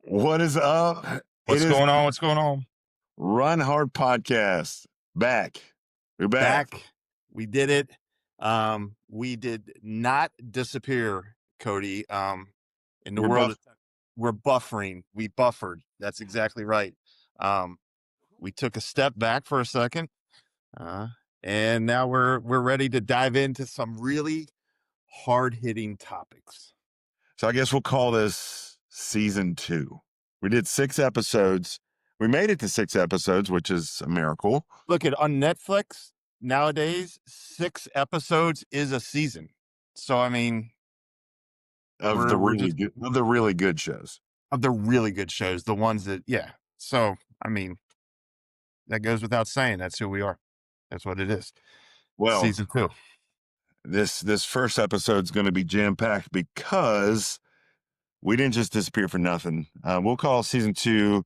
What is up? What's It is going on? What's going on? RunHard Podcast. Back. We're back. We did it. We did not disappear, Cody. In the We're world, we're buffering. We buffered. That's exactly right. We took a step back for a second, and now we're ready to dive into some really hard-hitting topics. So I guess we'll call this season 2. We did 6 episodes. We made it to 6 episodes, which is a miracle. Look at on Netflix nowadays, 6 episodes is a season. So I mean, Of the really good shows. Of the really good shows, the ones that, yeah. So, I mean, that goes without saying. That's who we are. That's what it is. Well, season 2. This first episode is going to be jam-packed because we didn't just disappear for nothing. We'll call season 2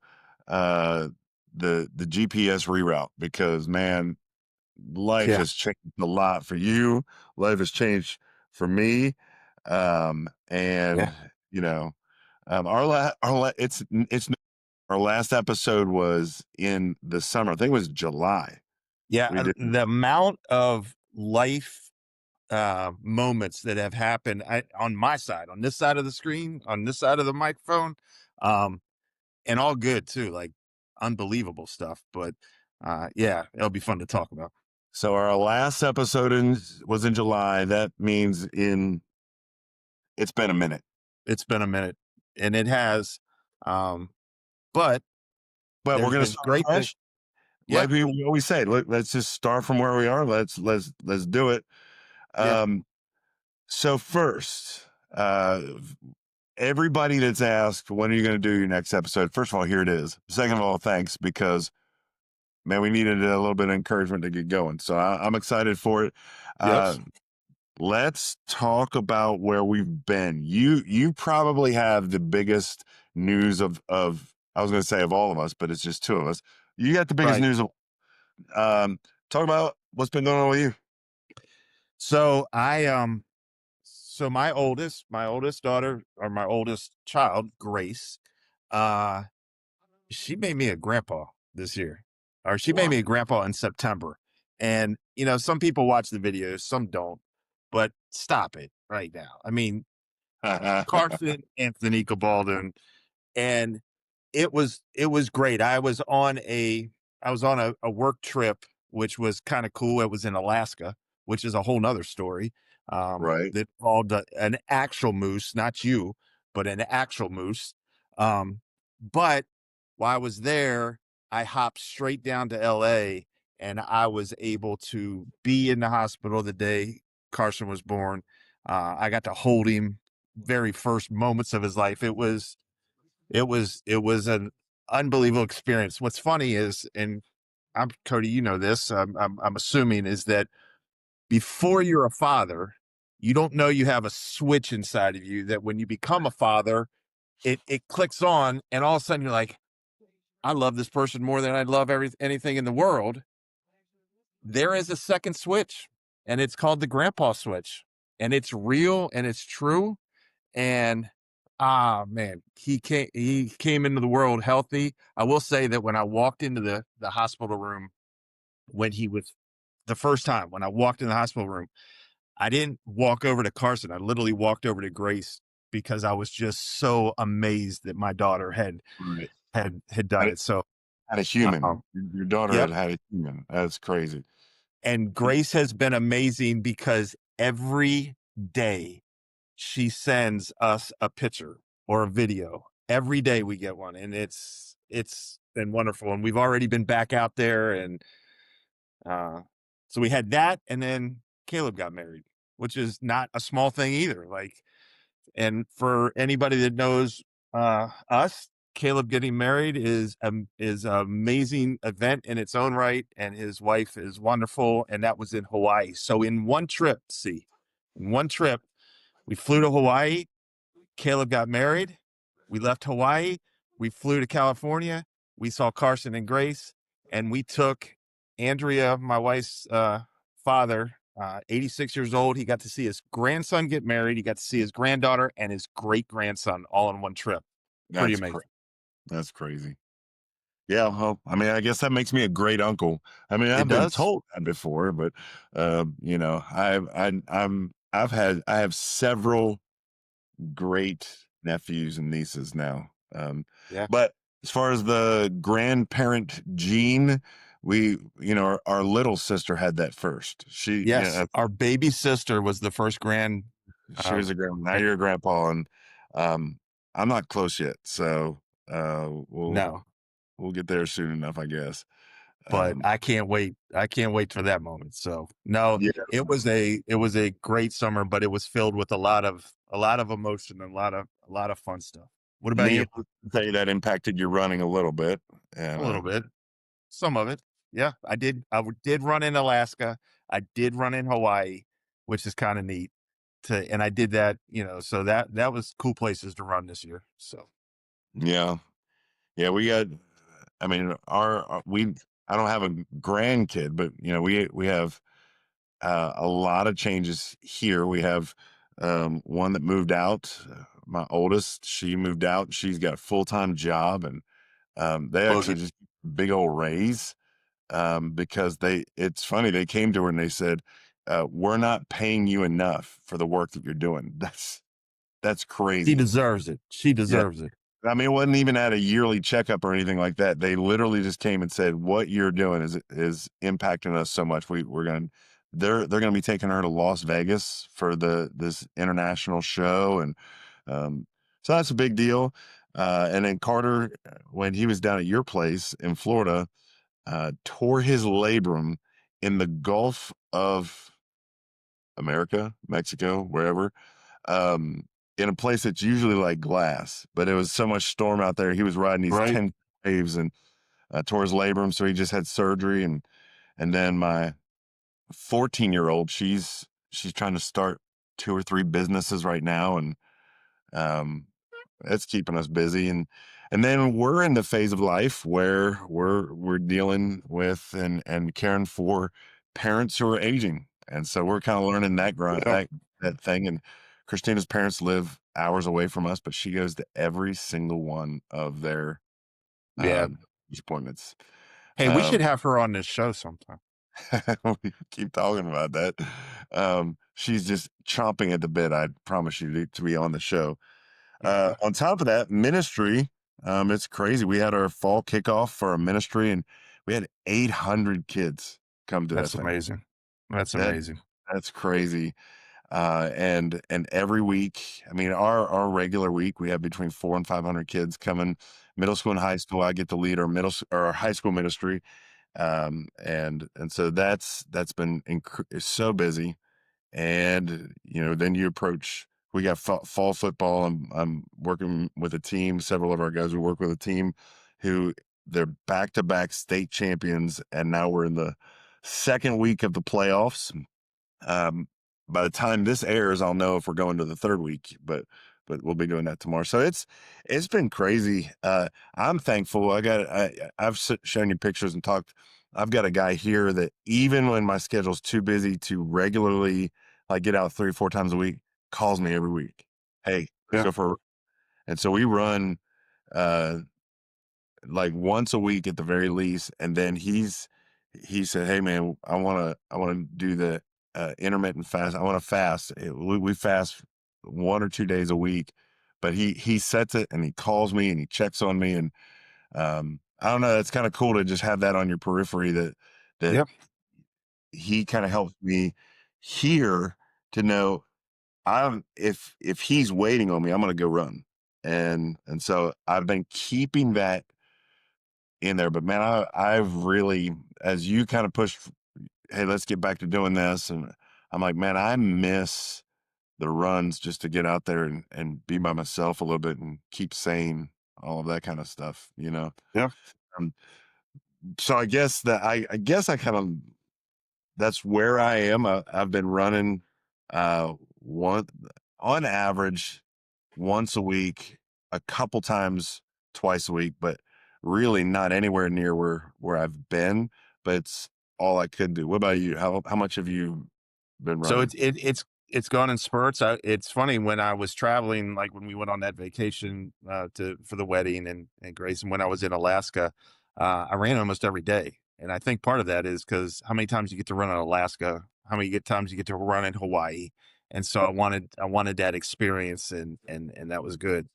the GPS reroute because, man, life has changed a lot for you. Life has changed for me. You know, our last episode was in the summer. I think it was July. Yeah, the amount of life moments that have happened on my side, on this side of the screen, on this side of the microphone, and all good too, like unbelievable stuff. But yeah, it'll be fun to talk about. So our last episode was in July. That means it's been a minute. It's been a minute, and it has. But we're going to start great fresh. Like we always say, look, let's just start from where we are. Let's do it. So first, everybody that's asked, when are you going to do your next episode? First of all, here it is. Second of all, thanks, because man, we needed a little bit of encouragement to get going. So I'm excited for it. Yes. Let's talk about where we've been. You probably have the biggest news of I was going to say of all of us, but it's just 2 of us. You got the biggest news of talk about what's been going on with you. So so my oldest daughter, or my oldest child, Grace, she made me a grandpa this year, or she made me a grandpa in September. And, you know, some people watch the videos, some don't, but stop it right now. I mean, Carson, Anthony Cabaldon, and it was great. I was on a work trip, which was kind of cool. It was in Alaska, which is a whole nother story. Right. That involved an actual moose, not you, but an actual moose. But while I was there, I hopped straight down to LA, and I was able to be in the hospital the day Carson was born. I got to hold him very first moments of his life. It was an unbelievable experience. What's funny is, and Cody, you know this, I'm assuming, is that before you're a father, you don't know you have a switch inside of you that when you become a father, it clicks on, and all of a sudden you're like, I love this person more than I'd love anything in the world. There is a second switch, and it's called the grandpa switch, and it's real and it's true. And man, he came into the world healthy. I will say that when I walked into the hospital room, when he was the first time, when I walked in the hospital room, I didn't walk over to Carson. I literally walked over to Grace because I was just so amazed that my daughter had done it. So had a human. Your daughter had a human. That's crazy. And Grace has been amazing because every day she sends us a picture or a video. Every day we get one, and it's been wonderful. And we've already been back out there, and so we had that, and then Caleb got married, which is not a small thing either. Like, and for anybody that knows us, Caleb getting married is an amazing event in its own right, and his wife is wonderful, and that was in Hawaii. So in one trip, we flew to Hawaii, Caleb got married, we left Hawaii, we flew to California, we saw Carson and Grace, and we took Andrea, my wife's father, 86 years old. He got to see his grandson get married. He got to see his granddaughter and his great-grandson all in one trip. Pretty amazing. That's crazy. Yeah, well, I mean, I guess that makes me a great uncle. I mean, It I've been does. told that before, but you know, I have several great nephews and nieces now. Yeah. But as far as the grandparent gene, we, you know, our little sister had that first. Yes. Our baby sister was the first She was a grand. Now grand- you're a grandpa, and um, I'm not close yet, so we'll no, get there soon enough, I guess. but Um, I can't wait. I can't wait for that moment. So no, yeah, it was a great summer, but it was filled with a lot of emotion and a lot of fun stuff. What about you? needless to say that impacted your running a little bit, and A little bit. Some of it. Yeah, did run in Alaska. I did run in Hawaii, which is kind of neat. And I did that, so that was cool places to run this year. So yeah, yeah, we got. I mean, we. I don't have a grandkid, but you know, we have a lot of changes here. We have one that moved out. My oldest, she moved out. She's got a full-time job, and they actually booger. just big old raise because it's funny, they came to her and they said, we're not paying you enough for the work that you're doing. That's She crazy. deserves it. She Yeah. deserves it. I mean, it wasn't even at a yearly checkup or anything like that. They literally just came and said, what you're doing is impacting us so much. We're going to, they're going to be taking her to Las Vegas for this international show. And so that's a big deal. And then Carter, when he was down at your place in Florida, tore his labrum in the Gulf of America, Mexico, wherever, um, in a place that's usually like glass, but it was so much storm out there. He was riding these Right. 10 waves and tore his labrum. So he just had surgery. And then my 14-year-old, she's trying to start 2 or 3 businesses right now. And um, it's keeping us busy. And then we're in the phase of life where we're dealing with and caring for parents who are aging. And so we're kind of learning Yeah. that thing. And Christina's parents live hours away from us, but she goes to every single one of their Yeah. appointments. Hey, we should Um, have her on this show sometime. we keep talking about that. She's just chomping at the bit. I promise you to be on the show. Okay. On top of that, ministry, it's crazy. We had our fall kickoff for our ministry, and we had 800 kids come to that That's thing. amazing. That's That amazing. that's crazy. And every week, I mean, our regular week, we have between 400 and 500 kids coming. Middle school and high school, I get to lead our or our high school ministry, and so that's been so busy. And you know, then you approach, we got fall football. I'm working with a team, several of our guys, we work with a team who they're back-to-back state champions, and now we're in the second week of the playoffs. um by the time this airs, I'll know if we're going to the third week, but we'll be doing that tomorrow. So it's been crazy. I'm thankful. I've shown you pictures and talked. I've got a guy here that even when my schedule's too busy to regularly like get out 3 or 4 times a week, calls me every week. Hey, let's Yeah. go for and so we run uh like once a week at the very least. And then he said, hey man, I want to do the intermittent fast. I want to fast. We fast 1 or 2 days a week, but he sets it and he calls me and he checks on me. And I don't know, it's kind of cool to just have that on your periphery, that Yep. he kind of helps me here to know if he's waiting on me, I'm gonna go run. And so I've been keeping that in there. But man, I've really, as you kind of push, hey, let's get back to doing this. And I'm like, man, I miss the runs just to get out there and be by myself a little bit and keep sane, all of that kind of stuff, you know? Yeah. Um, so I guess I kind of, that's where I am. I've been running, one on average once a week, a couple times twice a week, but really not anywhere near where I've been. But it's all I could do. What about you? How much have you been So running? It's gone in spurts. It's funny, when I was traveling, like when we went on that vacation for the wedding and Grace, and when I was in Alaska, I ran almost every day. And I think part of that is because how many times you get to run in Alaska, how many times you get to run in Hawaii, and so I wanted that experience, and that was good.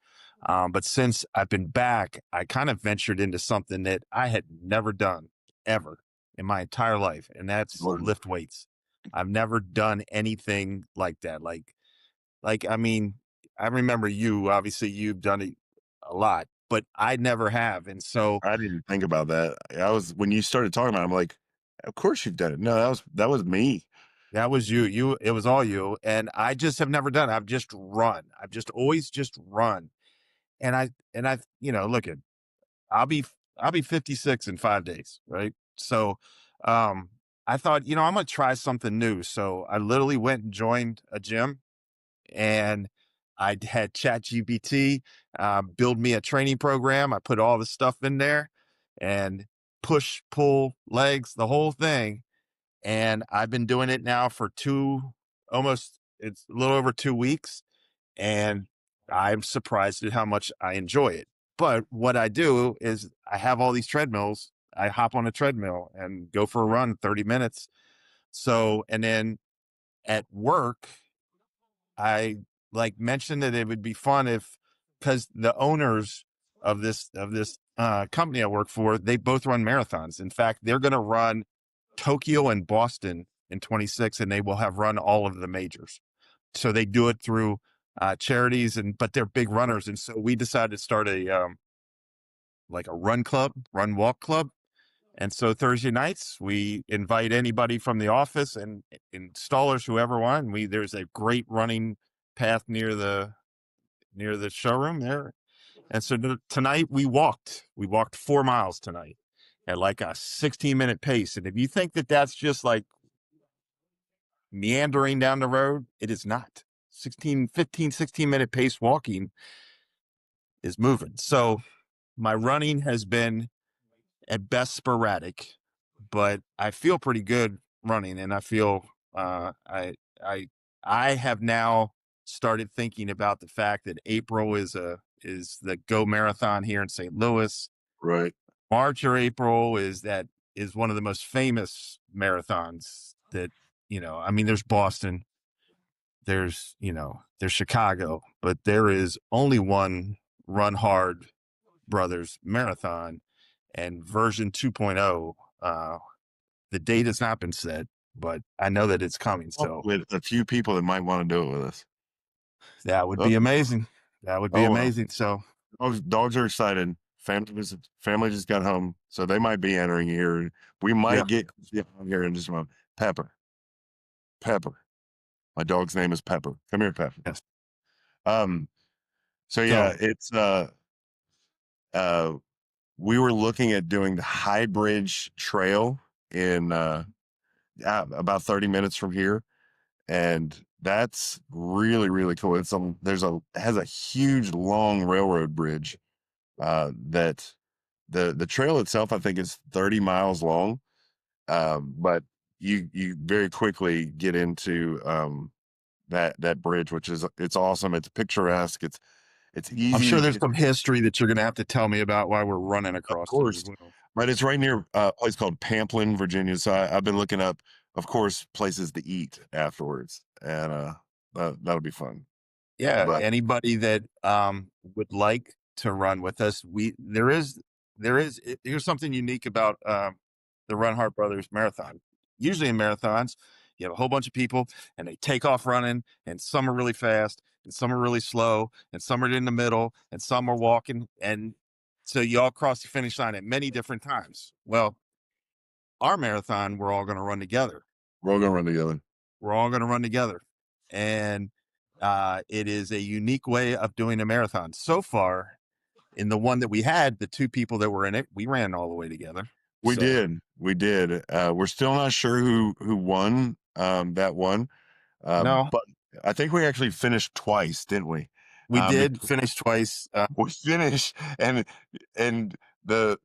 But since I've been back, I kind of ventured into something that I had never done ever in my entire life, and that's Lord. lift weights. I've never done anything like that. I mean, I remember you, obviously you've done it a lot, but I never have. And so I didn't even think about that. I was when you started talking about it, I'm like, of course you've done it. No, that was me. that was you. It was all you. And I just have never done it. I've just run. I've just always just run. And I, look at, I'll be, I'll be 56 in 5 days. Right. So, um, I thought, I'm going to try something new. So I literally went and joined a gym, and I had ChatGPT build me a training program. I put all the stuff in there and push, pull, legs, the whole thing. And I've been doing it now for it's a little over 2 weeks. And I'm surprised at how much I enjoy it. But what I do is I have all these treadmills. I hop on a treadmill and go for a run, 30 minutes. So, and then at work, I like mentioned that it would be fun because the owners of this company I work for, they both run marathons. In fact, they're going to run Tokyo and Boston in 26, and they will have run all of the majors. So they do it through charities, but they're big runners. And so we decided to start a run walk club. And so Thursday nights, we invite anybody from the office and installers, whoever want. There's a great running path near the showroom there. And so tonight we walked 4 miles tonight at like a 16-minute pace. And if you think that that's just like meandering down the road, it is not. 16 minute pace walking is moving. So my running has been at best sporadic, but I feel pretty good running, and I feel I I have now started thinking about the fact that April is the Go Marathon here in St. Louis. Right. March or April is one of the most famous marathons that, I mean, there's Boston, there's Chicago, but there is only one RunHard Brothers Marathon, and version 2.0. The date has not been set, but I know that it's coming. So With a few people that might want to do it with us. that would Oh, be amazing. That would be oh well. amazing. So Dogs are excited. Family just got home, so they might be entering here. We yeah, might get on here in just a moment. Pepper. My dog's name is Pepper. Come here, Pepper. yes. Um. So yeah, So it's uh we were looking at doing the High Bridge Trail in about 30 minutes from here, and that's really really cool. It has a huge long railroad bridge that the trail itself I think is 30 miles long, but you very quickly get into that bridge, which is it's awesome. It's picturesque. It's I'm easy sure to there's get. some history that you're going to have to tell me about why we're running Of across it as course. well. Right, it's right near a place called Pamplin, Virginia. So I've been looking up, of course, places to eat afterwards, and that'll be fun. Yeah, But anybody that would like to run with us, here's something unique about the Run Heart Brothers Marathon. Usually in marathons, you have a whole bunch of people and they take off running, and some are really fast and some are really slow and some are in the middle and some are walking, and so you all cross the finish line at many different times. Well, our marathon, we're all going to run together. we're all gonna run together. We're all going to run together. And it is a unique way of doing a marathon. So far, in the one that we had, the two people that were in it, we ran all the way together. We So did, we did. We're still not sure who won that one, no, but I think we actually finished twice, didn't we? we did Because finish twice. we finished, and the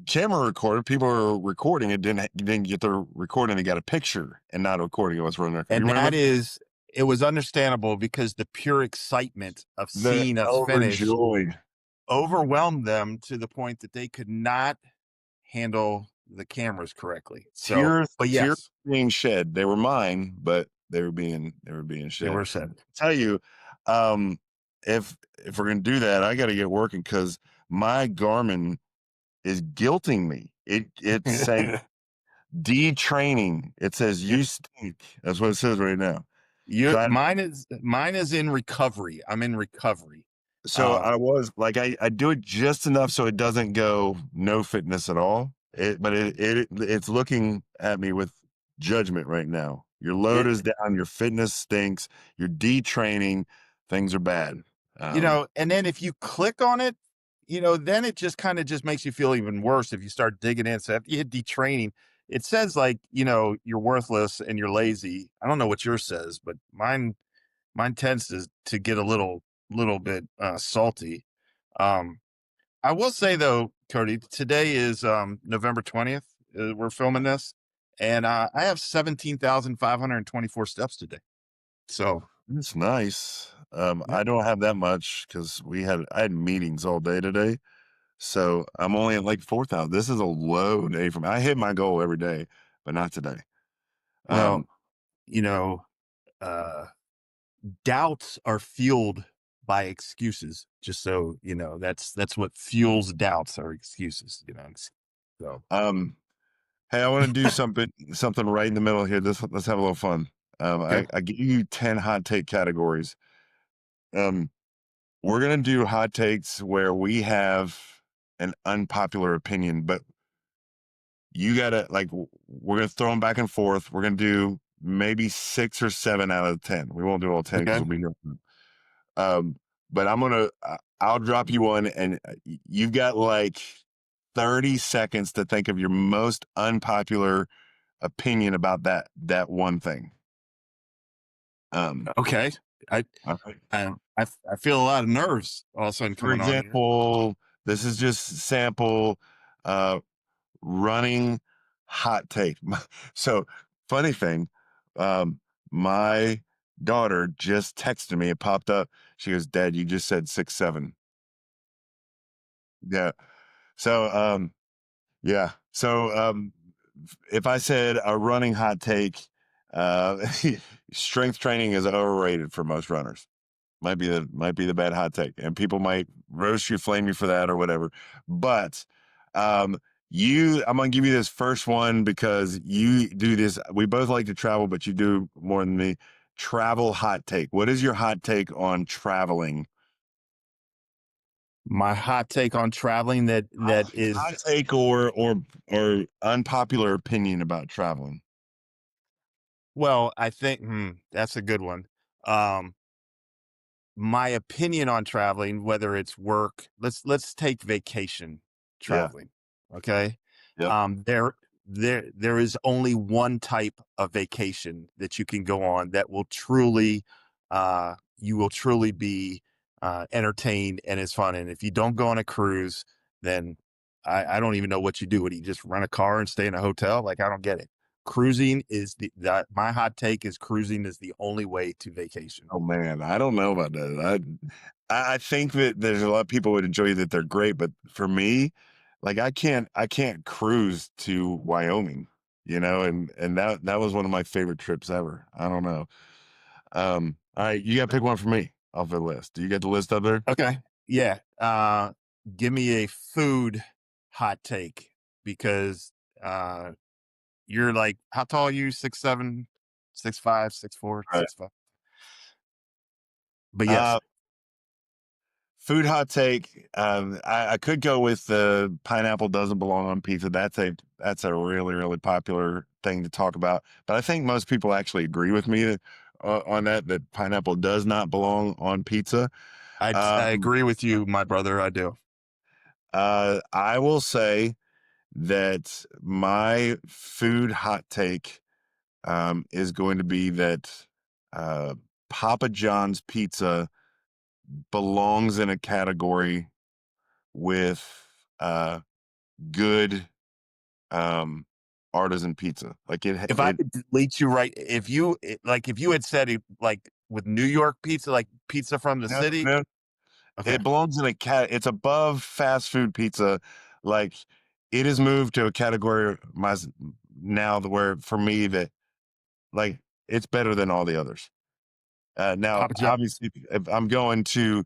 camera recorder, people were recording it, didn't get the recording. They got a picture and not a recording of us running. You And remember? that is it was understandable because the pure excitement of The seeing us finish overjoyed. overwhelmed them to the point that they could not handle the cameras correctly. So, but Tears yes, being shed. They were mine, but they were being they shed. were said. Tell you, um, if we're gonna do that, I got to get working because my Garmin is guilting me. It's saying detraining. It says Yeah. you stink. That's what it says right now. You So I mine is in recovery. I'm in recovery. so Uh I was like I do it just enough so it doesn't go no fitness at all. It's looking at me with judgment right now. Your load is it, down, your fitness stinks, you're detraining, things are bad. Um and then if you click on it, then it just kind of just makes you feel even worse if you start digging in. So after you hit detraining, it says like, you're worthless and you're lazy. I don't know what yours says, but mine tends to get a little bit salty. Um I will say though, Cody, today is November 20th. We're filming this, and I have 17,524 steps today. So it's nice. yeah. I don't have that much because I had meetings all day today. So I'm only at like 4,000. This is a low day for me. I hit my goal every day, but not today. Well, Um, you know, uh, doubts are fueled by excuses. Just so you know, that's what fuels doubts are excuses. So um, hey, I want to do something right in the middle here. Let's have a little fun. okay, I give you 10 hot take categories. Um, we're gonna do hot takes where we have an unpopular opinion, but you gotta we're gonna throw them back and forth. We're gonna do maybe 6 or 7 out of 10. We won't do all 10 because okay, we'll be here. Um, but I'll drop you one, and you've got like 30 seconds to think of your most unpopular opinion about that one thing. Um, okay. I all right. I feel a lot of nerves all of a sudden For coming on here. example, this is just sample uh, running hot take. So, funny thing, my daughter just texted me. It popped up. She goes, "Dad, you just said 6'7". Yeah. So, yeah. So, if I said a running hot take, uh, strength training is overrated for most runners. Might be the bad hot take, and people might roast you, flame you for that, or whatever. But um, I'm gonna give you this first one because you do this. We both like to travel, but you do more than me. Travel hot take. What is your hot take on traveling? My hot take on traveling that Hot is, take or unpopular opinion about traveling. well, I think that's a good one. Um, my opinion on traveling, whether it's work, let's take vacation Yeah. traveling. Okay. Yep. There is only one type of vacation that you can go on that will truly you will truly be entertained and is fun. And if you don't go on a cruise, then I don't even know what you do. Would you just rent a car and stay in a hotel? Like, I don't get it. Cruising is that my hot take is cruising is the only way to vacation. Oh man, I don't know about that. I think that there's a lot of people would enjoy that they're great, but for me, like I can't cruise to Wyoming, and that was one of my favorite trips ever. I don't know. All right, you got to pick one for me off the list. Do you get the list up there? Okay. Yeah. Give me a food hot take because uh you're like, how tall are you? 6'7", 6'5", 6'4", All right. 6'5". But yes, Uh, Food hot take. I could go with the pineapple doesn't belong on pizza. That's a really really popular thing to talk about. But I think most people actually agree with me on that pineapple does not belong on pizza. I Um, agree with you, my brother. I do. I will say that my food hot take is going to be that uh, Papa John's pizza belongs in a category with good um artisan pizza. Like If I could delete you if you had said like with New York pizza, like pizza from the no, city. no, Okay. it belongs in it's above fast food pizza. Like it has moved to a category now where for me that like it's better than all the others. Now, Papa John. obviously, if I'm going to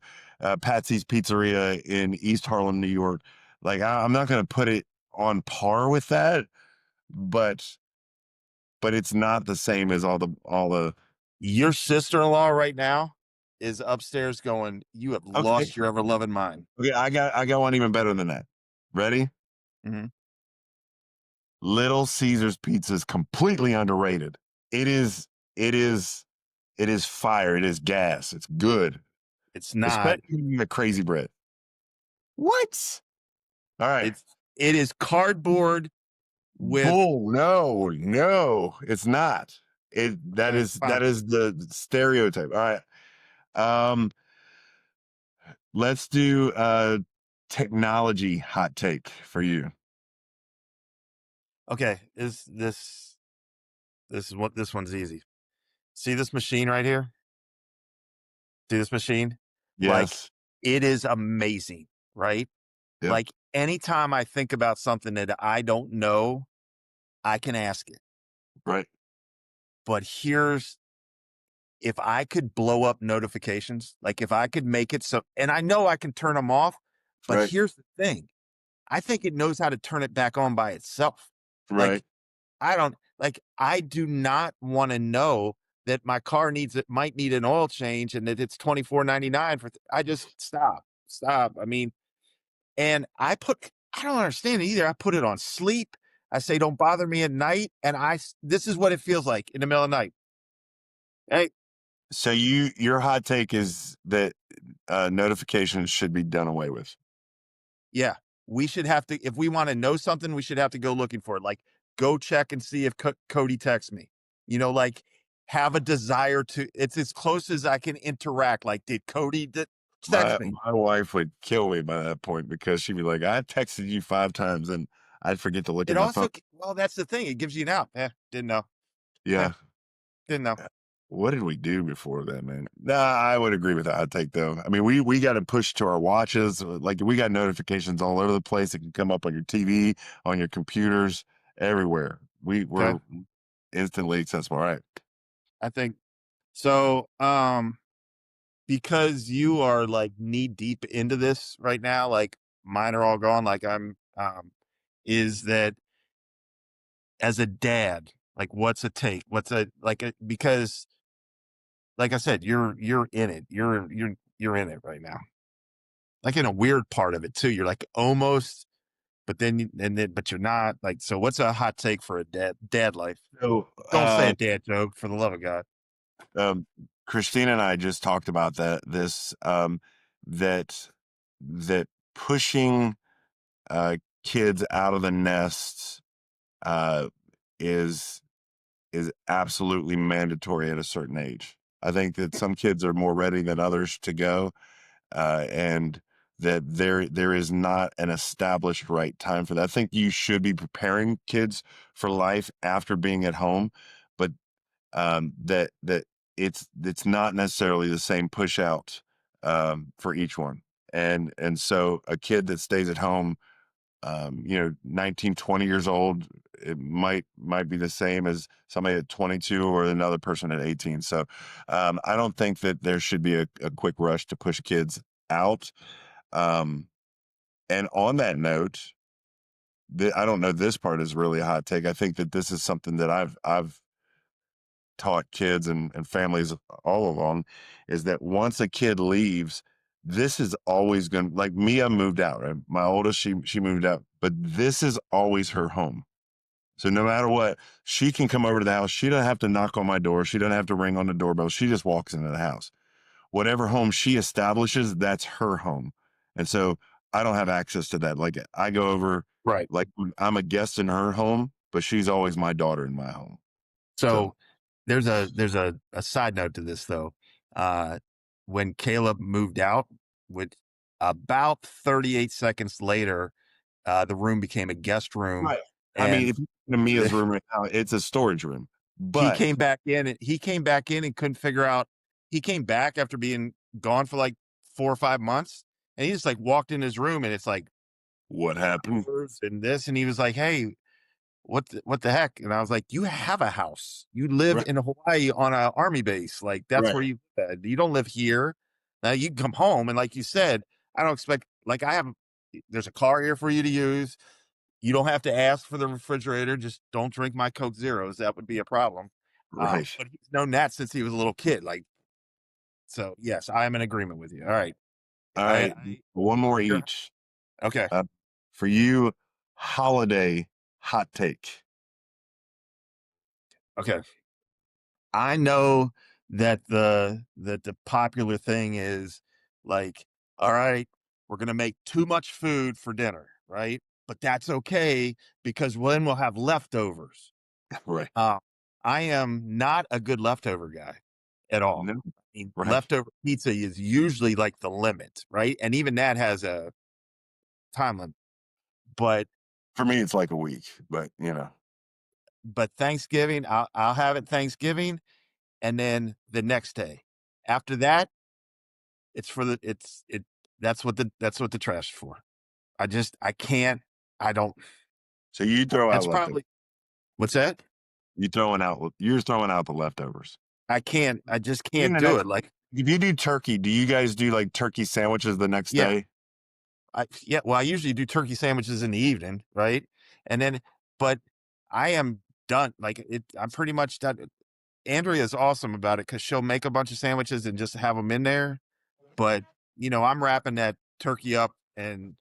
Patsy's Pizzeria in East Harlem, New York, like I'm not going to put it on par with that, but it's not the same as all the. Your sister-in-law right now is upstairs going, "You have Okay, lost your ever loving mind." okay, I got one even better than that. Ready? Mhm. Little Caesars Pizza is completely underrated. It is, it is, it is fire. It is gas. It's good, It's not. especially the crazy bread. What? All right. It is cardboard with Bull. No, no, it's not. That okay, is fine. the stereotype. All right. Um, let's do technology hot take for you. Okay, this is what this one's easy. See this machine right here? See this machine? Like Yes. it is amazing, right? Yep. Like anytime I think about something that I don't know, I can ask it. Right. But here's if I could blow up notifications, like if I could make it so, and I know I can turn them off, but Right. here's the thing. I think it knows how to turn it back on by itself. Right. Like I do not want to know that my car might need an oil change and that it's 24.99 I just stop. I mean, and I don't understand it either. I put it on sleep. I say, don't bother me at night. And this is what it feels like in the middle of the night. Hey, So your hot take is that notifications should be done away with. yeah, we should have to, if we want to know something, we should have to go looking for it. Like, go check and see if Cody texts me. Like, have a desire to. It's as close as I can interact. Like, did Cody My text me? my wife would kill me by that point because she'd be like, "I texted you 5 times," and I'd forget to look It at my phone. also, well, that's the thing. It gives you an out. Didn't know. Eh, Yeah. didn't know. What did we do before that, man? Nah, I would agree with that hot take though. I mean, we got to push to our watches. Like we got notifications all over the place. It can come up on your TV, on your computers, everywhere. Okay, We're instantly accessible. All right. I think so. Because you are like knee deep into this right now. Like mine are all gone. Like I'm. Is that as a dad? Like, what's a take? What's a like? Because like I said, you're in it. You're in it right now. Like in a weird part of it too. You're like almost, but but you're not. Like, so what's a hot take for a dad life? So, Don't say a dad joke for the love of God. um, Christina and I just talked about that that pushing kids out of the nest uh, is absolutely mandatory at a certain age. I think that some kids are more ready than others to go, and that there is not an established right time for that. I think you should be preparing kids for life after being at home, but that it's not necessarily the same push out for each one. And so a kid that stays at home 19, 20 years old, it might be the same as somebody at 22 or another person at 18. So I don't think that there should be a quick rush to push kids out. Um, and on that note, I don't know, this part is really a hot take. I think that this is something that I've taught kids and families all along is that once a kid leaves, this is always going to, like Mia moved out, right? My oldest, she moved out, but this is always her home. So no matter what, she can come over to the house. She doesn't have to knock on my door. She doesn't have to ring on the doorbell. She just walks into the house. Whatever home she establishes, that's her home. And so I don't have access to that. Like I go over, Right. like I'm a guest in her home, but she's always my daughter in my home. So So there's a side note to this though. Uh, when Caleb moved out, with about 38 seconds later, the room became a guest room. right. I mean, And if you come to Mia's room right now, it's a storage room. he But came back in and couldn't figure out. He came back after being gone for like 4 or 5 months, and he just like walked in his room and it's like what happened? flowers and this, and he was like, "Hey, what the heck?" And I was like, "You have a house. You live Right. in Hawaii on a army base. Like that's Right. where you live. You don't live here. Now you can come home." And like you said, I don't expect like I have. There's a car here for you to use. You don't have to ask for the refrigerator. Just don't drink my Coke Zeros. That would be a problem. Right. But he's known that since he was a little kid. Like so, yes, I am in agreement with you. All right, All I right. One more sure. each. Okay. For you, holiday hot take. Okay. I know that the popular thing is like, all right, we're gonna make too much food for dinner, right? But that's okay because then we'll have leftovers. Right. Uh, I am not a good leftover guy at all. No. I mean, Right. leftover pizza is usually like the limit, right? And even that has a time limit. But For me, it's like a week, but Thanksgiving, I'll have it Thanksgiving, and then the next day. After that, it's for the it's it that's what the trash is for. I can't I don't So you throw out that's leftovers. probably what's that? You're throwing out the leftovers. I just Even can't the do next it. Like, if you do turkey, do you guys do like turkey sandwiches the next yeah, day? well, I usually do turkey sandwiches in the evening, right? And then but I am done. Like I'm pretty much done. Andrea is awesome about it because she'll make a bunch of sandwiches and just have them in there. But I'm wrapping that turkey up and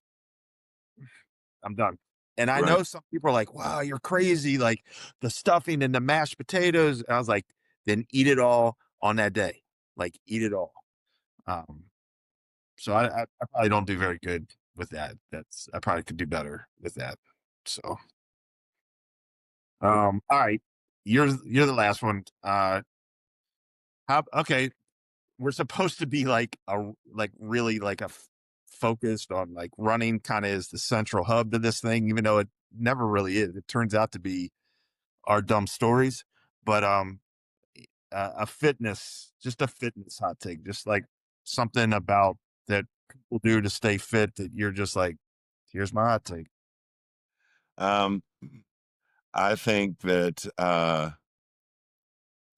I'm done. And I Right. know some people are like, wow, you're crazy. Like the stuffing and the mashed potatoes. I was like, then eat it all on that day. Like eat it all. Um, so I probably don't do very good with that. I probably could do better with that. So, all right. You're the last one. Okay. We're supposed to be like really like focused on like running kind of is the central hub to this thing, even though it never really is. It turns out to be our dumb stories, but just a fitness hot take, just like something about that people do to stay fit that you're just like, here's my hot take. Um, I think that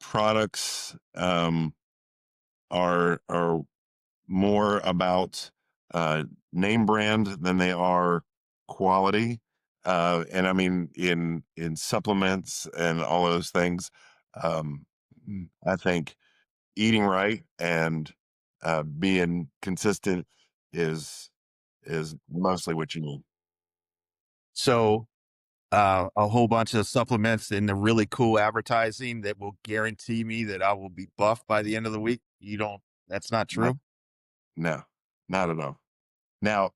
products are more about name brand than they are quality. And I mean in supplements and all those things. Um, I think eating right and being consistent is mostly what you need. So a whole bunch of supplements and the really cool advertising that will guarantee me that I will be buff by the end of the week. That's not No, true. no, not at all. Now,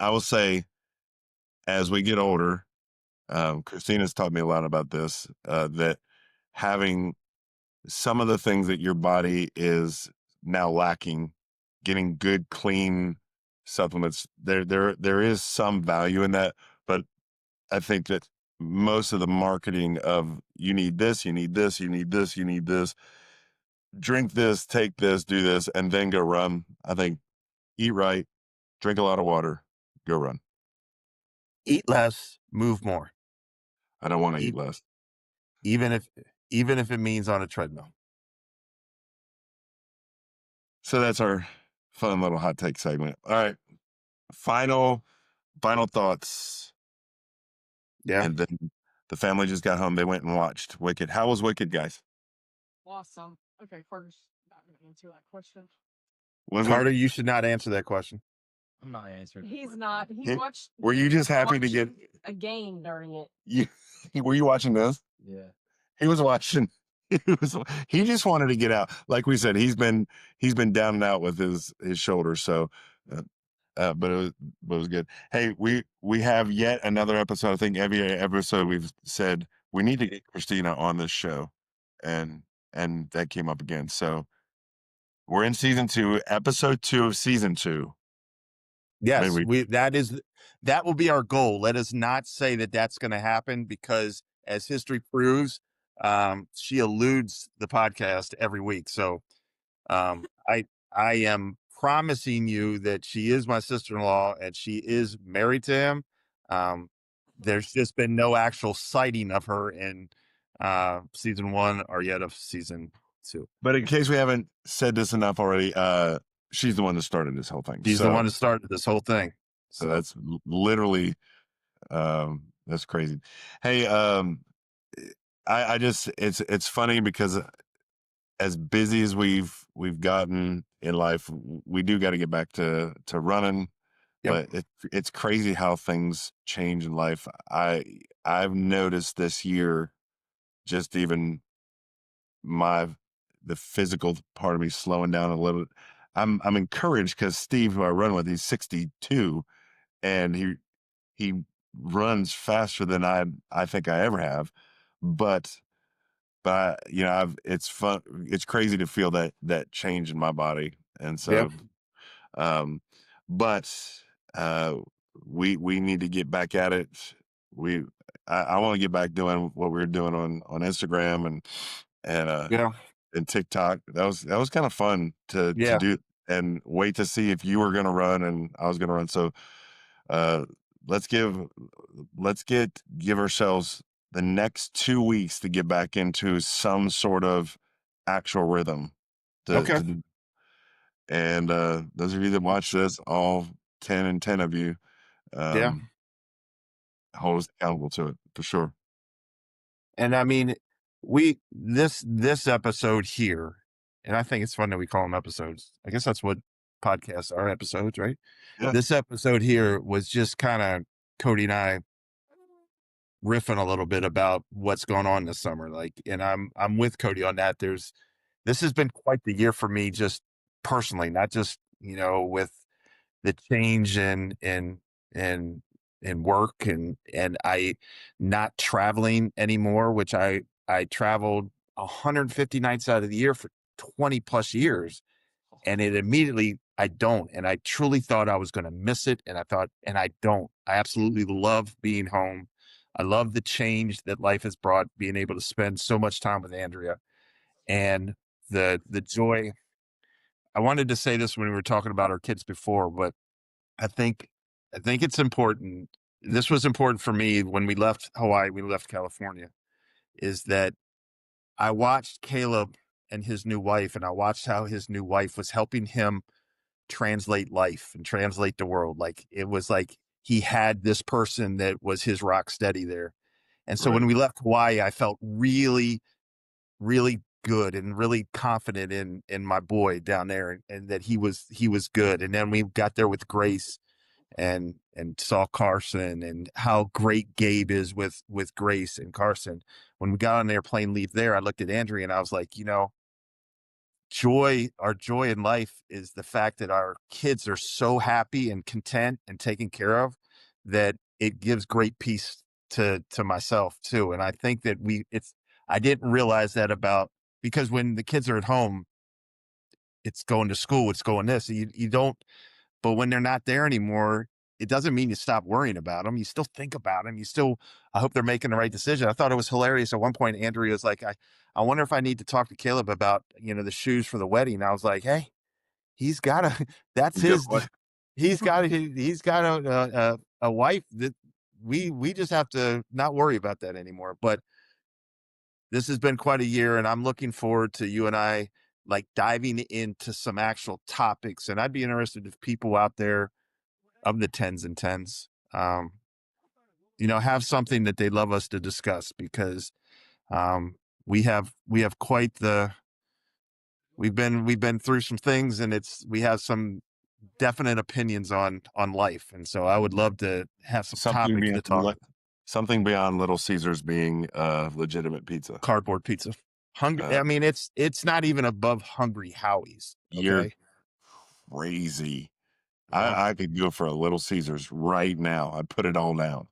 I will say, as we get older, Christina's taught me a lot about this. That having some of the things that your body is now lacking, getting good, clean supplements, there is some value in that. But I think that most of the marketing of you need this, you need this, you need this, you need this, drink this, take this, do this, and then go run. I think eat right, drink a lot of water, go run. Eat less, move more. I don't want to eat Eat, less. even if even if it means on a treadmill. So that's our fun little hot take segment. All right. Final thoughts. Yeah. And then the family just got home. They went and watched Wicked. How was Wicked, guys? Awesome. Okay, first, not gonna answer that question. Was it? Carter, you should not answer that question. I'm not answering. He's not. He He- watched. Were you just happy to get watched a game during it? you? Were you watching this? Yeah. He was watching. He just wanted to get out. Like we said, he's been down and out with his shoulder. So, but it was good. Hey, we have yet another episode. I think every episode we've said we need to get Christina on this show, and that came up again. So we're in season 2, episode 2 of season 2. Yes, Maybe. that will be our goal. Let us not say that that's going to happen, because as history proves, she eludes the podcast every week. So I am promising you that she is my sister-in-law and she is married to him. There's just been no actual sighting of her in season 1 or yet of season 2. But in case we haven't said this enough already, she's the one that started this whole thing. She's the one that started this whole thing. So that's literally, that's crazy. Hey, I just, it's funny because as busy as we've gotten in life, we do got to get back to running. Yep. But it's crazy how things change in life. I've noticed this year, just even the physical part of me slowing down a little. I'm encouraged because Steve, who I run with, he's 62, and he runs faster than I think I ever have. But it's fun. It's crazy to feel that change in my body. And so, but we need to get back at it. I want to get back doing what we were doing on Instagram and TikTok. That was kind of fun to do, and wait to see if you were going to run and I was going to run. So let's give ourselves the next 2 weeks to get back into some sort of actual rhythm. And those of you that watch this, all 10 of you, hold us accountable to it for sure. And I mean, this episode here, and I think it's fun that we call them episodes. I guess that's what podcasts are, episodes, right? Yeah. This episode here was just kind of Cody and I riffing a little bit about what's going on this summer. And I'm with Cody on that. This has been quite the year for me, just personally, not just, with the change in work and I not traveling anymore, which I traveled 150 nights out of the year for 20 plus years. And it immediately, I don't. And I truly thought I was going to miss it. And I don't. I absolutely love being home. I love the change that life has brought, being able to spend so much time with Andrea and the joy. I wanted to say this when we were talking about our kids before, but I think it's important. This was important for me when we left Hawaii, we left California, is that I watched Caleb and his new wife, and I watched how his new wife was helping him translate life and translate the world. Like, it was like he had this person that was his rock steady there. And so when we left Hawaii, I felt really, really good and really confident in my boy down there, and that he was good. And then we got there with Grace and saw Carson and how great Gabe is with Grace and Carson. When we got on the airplane leave there, I looked at Andrea and I was like, our joy in life is the fact that our kids are so happy and content and taken care of, that it gives great peace to myself too. And I think that I didn't realize that because when the kids are at home, it's going to school, it's going this, you don't, but when they're not there anymore, it doesn't mean you stop worrying about them. You still think about them. I hope they're making the right decision. I thought it was hilarious. At one point, Andrea was like, I wonder if I need to talk to Caleb about, the shoes for the wedding. I was like, hey, he's got a wife that we just have to not worry about that anymore. But this has been quite a year, and I'm looking forward to you and I diving into some actual topics. And I'd be interested if people out there of the 10s and 10s, have something that they'd love us to discuss, because we have quite we've been through some things, and we have some definite opinions on life. And so I would love to have some topics to talk about. Something beyond Little Caesars being legitimate pizza. Cardboard pizza. I mean, it's not even above Hungry Howie's. Okay? You're crazy. I could go for a Little Caesars right now. I'd put it all down.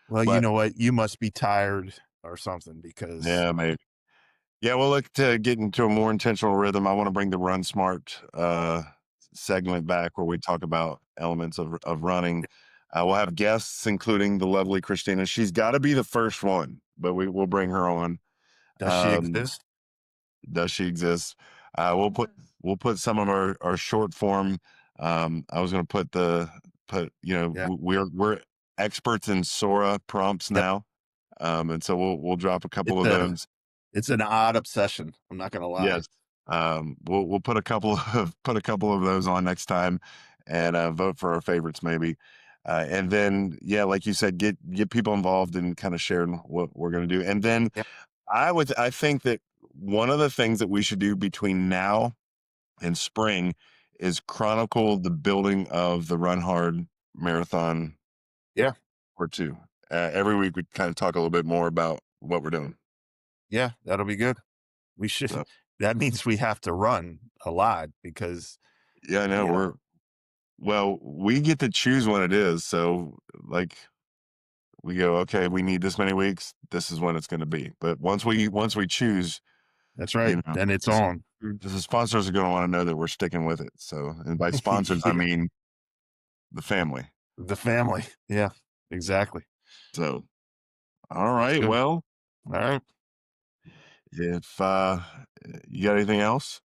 Well, you know what? You must be tired or something, because... Yeah, maybe. Yeah, we'll look to get into a more intentional rhythm. I want to bring the Run Smart segment back where we talk about elements of running. We'll have guests, including the lovely Christina. She's got to be the first one, but we'll bring her on. Does she exist? Does she exist? We'll put some of our short form. I was going to put we're experts in Sora prompts now, and so we'll drop a couple of those. It's an odd obsession. I'm not going to lie. Yes. We'll put a couple of those on next time, and vote for our favorites maybe, and then like you said, get people involved and kind of sharing what we're going to do, and then I think that one of the things that we should do between now and spring is chronicle the building of the Run Hard Marathon. Yeah. Or two. Every week we kind of talk a little bit more about what we're doing. Yeah, that'll be good. We should. So, that means we have to run a lot because. Yeah, I know. We get to choose when it is. So like we go, okay, we need this many weeks. This is when it's going to be. But once we choose, that's right. Then it's on. The sponsors are going to want to know that we're sticking with it. So, and by sponsors, I mean the family. The family. Yeah, exactly. So, all right. Well, all right. If you got anything else?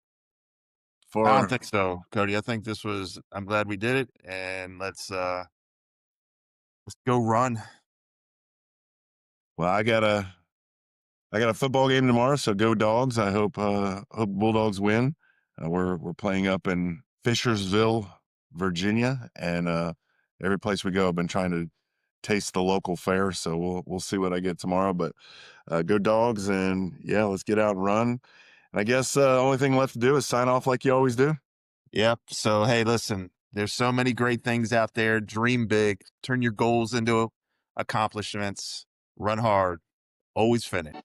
I don't think so, Cody. I think I'm glad we did it, and let's go run. Well, I got a football game tomorrow, so go Dogs. I hope Bulldogs win. We're playing up in Fishersville, Virginia, and every place we go, I've been trying to taste the local fare, so we'll see what I get tomorrow. But go Dogs, and let's get out and run. And I guess the only thing left to do is sign off like you always do. Yep. So hey, listen, there's so many great things out there. Dream big, turn your goals into accomplishments, run hard, always finish.